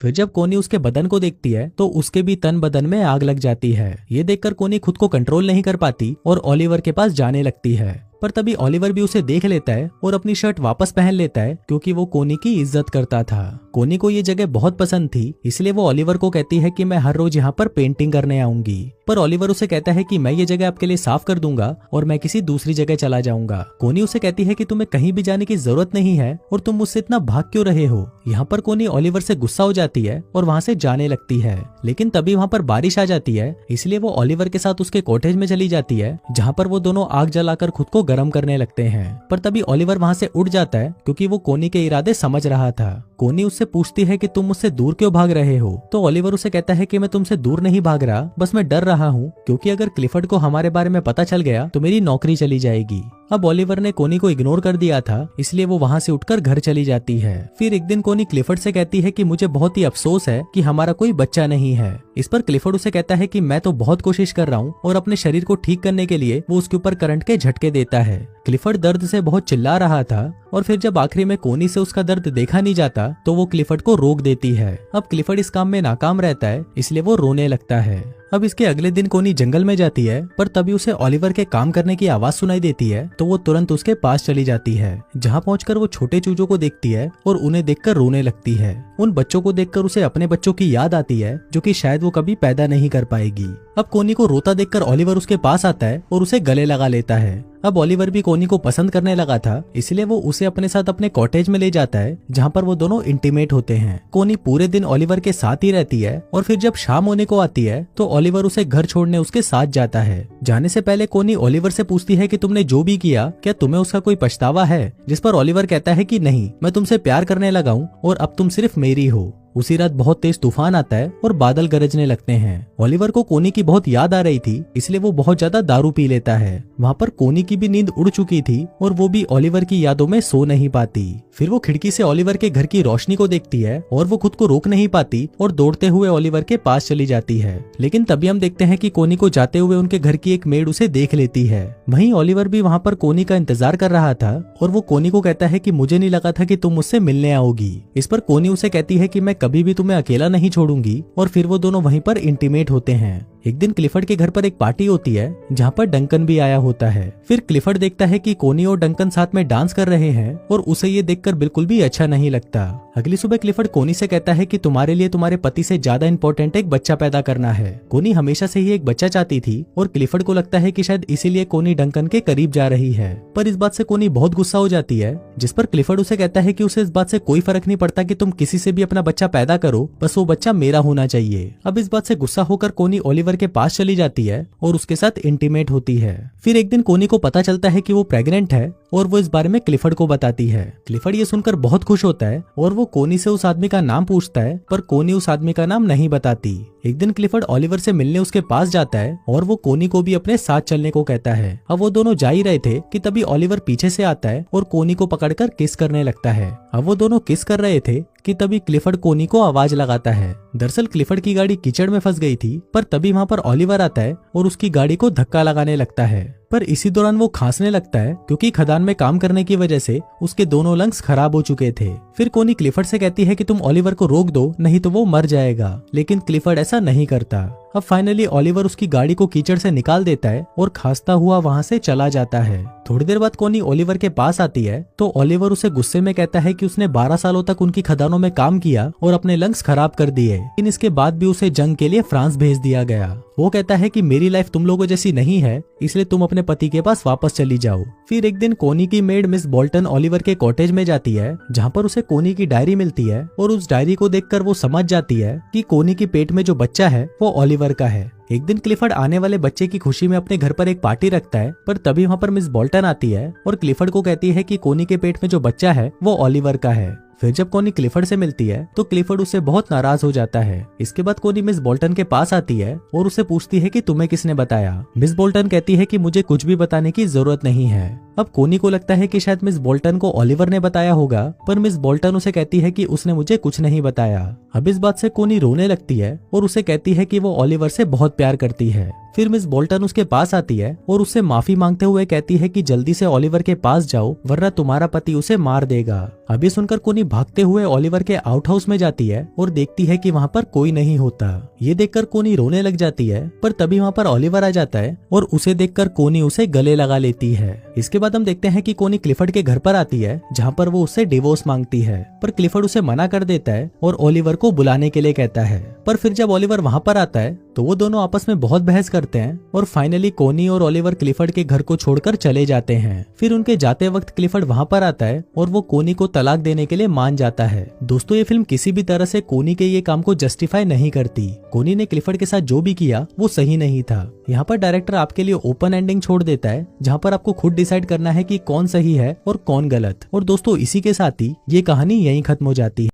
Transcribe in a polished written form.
फिर जब कोनी उसके बदन को देखती है तो उसके भी तन बदन में आग लग जाती है। ये देखकर कोनी खुद को कंट्रोल नहीं कर पाती और ओलिवर के पास जाने लगती है। पर तभी ओलिवर भी उसे देख लेता है और अपनी शर्ट वापस पहन लेता है क्योंकि वो कोनी की इज्जत करता था। कोनी को ये जगह बहुत पसंद थी, इसलिए वो ओलिवर को कहती है कि मैं हर रोज यहाँ पर पेंटिंग करने आऊंगी। पर ओलिवर उसे कहता है कि मैं ये जगह आपके लिए साफ कर दूंगा और मैं किसी दूसरी जगह चला जाऊंगा। कोनी उसे कहती है कि तुम्हें कहीं भी जाने की जरूरत नहीं है और तुम मुझसे इतना भाग क्यों रहे हो। यहाँ पर कोनी ओलिवर से गुस्सा हो जाती है और वहाँ से जाने लगती है। लेकिन तभी वहाँ पर बारिश आ जाती है, इसलिए वो ओलिवर के साथ उसके कॉटेज में चली जाती है जहाँ पर वो दोनों आग जलाकर खुद को गर्म करने लगते हैं। पर तभी ओलिवर वहाँ से उड़ जाता है क्योंकि वो कोनी के इरादे समझ रहा था। कोनी उससे पूछती है कि तुम मुझसे दूर क्यों भाग रहे हो, तो ओलिवर उसे कहता है कि मैं तुमसे दूर नहीं भाग रहा, बस मैं डर रहा हूँ क्योंकि अगर क्लिफर्ड को हमारे बारे में पता चल गया तो मेरी नौकरी चली जाएगी। अब ओलिवर ने कोनी को इग्नोर कर दिया था, इसलिए वो वहाँ से उठकर घर चली जाती है। फिर एक दिन कोनी क्लिफर्ड से कहती है कि मुझे बहुत ही अफसोस है कि हमारा कोई बच्चा नहीं है। इस पर क्लिफर्ड उसे कहता है कि मैं तो बहुत कोशिश कर रहा हूँ और अपने शरीर को ठीक करने के लिए वो उसके ऊपर करंट के झटके देता है। क्लिफर्ड दर्द से बहुत चिल्ला रहा था और फिर जब आखिरी में कोनी से उसका दर्द देखा नहीं जाता तो वो क्लिफर्ड को रोक देती है। अब क्लिफर्ड इस काम में नाकाम रहता है, इसलिए वो रोने लगता है। अब इसके अगले दिन कोनी जंगल में जाती है, पर तभी उसे ओलिवर के काम करने की आवाज सुनाई देती है तो वो तुरंत उसके पास चली जाती है। जहाँ पहुंचकर वो छोटे चूजों को देखती है और उन्हें देखकर रोने लगती है। उन बच्चों को देखकर उसे अपने बच्चों की याद आती है जो कि शायद वो कभी पैदा नहीं कर पाएगी। अब कोनी को रोता देखकर ओलिवर उसके पास आता है और उसे गले लगा लेता है। अब ओलिवर भी कोनी को पसंद करने लगा था, इसलिए वो उसे अपने साथ अपने कॉटेज में ले जाता है जहाँ पर वो दोनों इंटीमेट होते हैं। कोनी पूरे दिन ओलिवर के साथ ही रहती है और फिर जब शाम होने को आती है तो ओलिवर उसे घर छोड़ने उसके साथ जाता है। जाने से पहले कोनी ओलिवर से पूछती है कि तुमने जो भी किया क्या तुम्हें उसका कोई पछतावा है, जिस पर ओलिवर कहता है कि नहीं, मैं तुमसे प्यार करने लगा हूँ और अब तुम सिर्फ मेरी हो। उसी रात बहुत तेज तूफान आता है और बादल गरजने लगते हैं। ओलिवर को कोनी की बहुत याद आ रही थी, इसलिए वो बहुत ज्यादा दारू पी लेता है। वहाँ पर कोनी की भी नींद उड़ चुकी थी और वो भी ओलिवर की यादों में सो नहीं पाती। फिर वो खिड़की से ओलिवर के घर की रोशनी को देखती है और वो खुद को रोक नहीं पाती और दौड़ते हुए ओलिवर के पास चली जाती है। लेकिन तभी हम देखते हैं कि कोनी को जाते हुए उनके घर की एक मेड उसे देख लेती है। वहीं ओलिवर भी वहाँ पर कोनी का इंतजार कर रहा था और वो कोनी को कहता है कि मुझे नहीं लगा था कि तुम मुझसे मिलने आओगी। इस पर कोनी उसे कहती है कि मैं कभी भी तुम्हें अकेला नहीं छोड़ूंगी और फिर वो दोनों वहीं पर इंटीमेट होते हैं। एक दिन क्लिफर्ड के घर पर एक पार्टी होती है जहाँ पर डंकन भी आया होता है। फिर क्लिफर्ड देखता है कि कोनी और डंकन साथ में डांस कर रहे हैं और उसे ये देखकर बिल्कुल भी अच्छा नहीं लगता। अगली सुबह क्लिफर्ड कोनी से कहता है कि तुम्हारे लिए तुम्हारे पति से ज्यादा इंपॉर्टेंट एक बच्चा पैदा करना है। कोनी हमेशा से ही एक बच्चा चाहती थी और क्लिफर्ड को लगता है कि शायद इसीलिए कोनी डंकन के करीब जा रही है। पर इस बात से कोनी बहुत गुस्सा हो जाती है, जिस पर क्लिफर्ड उसे कहता है कि उसे इस बात से कोई फर्क नहीं पड़ता कि तुम किसी से भी अपना बच्चा पैदा करो, बस वो बच्चा मेरा होना चाहिए। अब इस बात से गुस्सा होकर कोनी ओलिवर के पास चली जाती है और उसके साथ इंटीमेट होती है। फिर एक दिन कोनी को पता चलता है कि वो प्रेग्नेंट है और वो इस बारे में क्लिफर्ड को बताती है। क्लिफर्ड ये सुनकर बहुत खुश होता है और वो कोनी से उस आदमी का नाम पूछता है, पर कोनी उस आदमी का नाम नहीं बताती। एक दिन क्लिफर्ड ओलिवर से मिलने उसके पास जाता है और वो कोनी को भी अपने साथ चलने को कहता है। अब वो दोनों जा ही रहे थे कि तभी ओलिवर पीछे से आता है और कोनी को पकड़कर किस करने लगता है। अब वो दोनों किस कर रहे थे कि तभी क्लिफर्ड कोनी को आवाज लगाता है। दरअसल क्लिफर्ड की गाड़ी कीचड़ में फंस गई थी, पर तभी वहाँ पर ओलिवर आता है और उसकी गाड़ी को धक्का लगाने लगता है। पर इसी दौरान वो खांसने लगता है क्योंकि खदान में काम करने की वजह से उसके दोनों लंग्स खराब हो चुके थे। फिर कोनी क्लिफर्ड से कहती है कि तुम ओलिवर को रोक दो, नहीं तो वो मर जाएगा, लेकिन क्लिफर्ड ऐसा नहीं करता। अब फाइनली ओलिवर उसकी गाड़ी को कीचड़ से निकाल देता है और खांसता हुआ वहाँ से चला जाता है। थोड़ी देर बाद कोनी ओलिवर के पास आती है तो ओलिवर उसे गुस्से में कहता है कि उसने 12 सालों तक उनकी खदानों में काम किया और अपने लंग्स खराब कर दिए, लेकिन इसके बाद भी उसे जंग के लिए फ्रांस भेज दिया गया। वो कहता है कि मेरी लाइफ तुम लोगों जैसी नहीं है, इसलिए तुम अपने पति के पास वापस चली जाओ। फिर एक दिन कोनी की मेड मिस बोल्टन ओलिवर के कॉटेज में जाती है जहाँ पर उसे कोनी की डायरी मिलती है और उस डायरी को देखकर वो समझ जाती है कि कोनी के पेट में जो बच्चा है वो ओलिवर का है। एक दिन क्लिफर्ड आने वाले बच्चे की खुशी में अपने घर पर एक पार्टी रखता है, पर तभी वहाँ पर मिस बोल्टन आती है और क्लिफर्ड को कहती है कि कोनी के पेट में जो बच्चा है वो ओलिवर का है। फिर जब कोनी क्लिफर्ड से मिलती है तो क्लिफर्ड उससे बहुत नाराज हो जाता है। इसके बाद कोनी मिस बोल्टन के पास आती है और उससे पूछती है कि तुम्हें किसने बताया। मिस बोल्टन कहती है कि मुझे कुछ भी बताने की जरूरत नहीं है। अब कोनी को लगता है कि शायद मिस बोल्टन को ओलिवर ने बताया होगा, पर मिस बोल्टन उसे कहती है कि उसने मुझे कुछ नहीं बताया। अब इस बात से कोनी रोने लगती है और उसे कहती है कि वो ओलिवर से बहुत प्यार करती है। फिर मिस बोल्टन उसके पास आती है और उससे माफी मांगते हुए कहती है कि जल्दी से ओलिवर के पास जाओ, वरना तुम्हारा पति उसे मार देगा। अभी सुनकर कोनी भागते हुए ओलिवर के आउट हाउस में जाती है और देखती है कि वहाँ पर कोई नहीं होता। ये देखकर कोनी रोने लग जाती है, पर तभी वहाँ पर ओलिवर आ जाता है और उसे देखकर कोनी उसे गले लगा लेती है। इसके बाद हम देखते हैं कि कोनी क्लिफर्ड के घर पर आती है, जहाँ पर वो उससे डिवोर्स मांगती है, पर क्लिफर्ड उसे मना कर देता है और ओलिवर को बुलाने के लिए कहता है। पर फिर जब ओलिवर वहाँ पर आता है तो वो दोनों आपस में बहुत बहस करते हैं और फाइनली कोनी और ओलिवर क्लिफर्ड के घर को छोड़कर चले जाते हैं। फिर उनके जाते वक्त क्लिफर्ड वहाँ पर आता है और वो कोनी को तलाक देने के लिए मान जाता है। दोस्तों, ये फिल्म किसी भी तरह से कोनी के ये काम को जस्टिफाई नहीं करती। कोनी ने क्लिफर्ड के साथ जो भी किया वो सही नहीं था। यहाँ पर डायरेक्टर आपके लिए ओपन एंडिंग छोड़ देता है, जहाँ पर आपको खुद डिसाइड करना है कि कौन सही है और कौन गलत। और दोस्तों, इसी के साथ ही ये कहानी यहीं खत्म हो जाती है।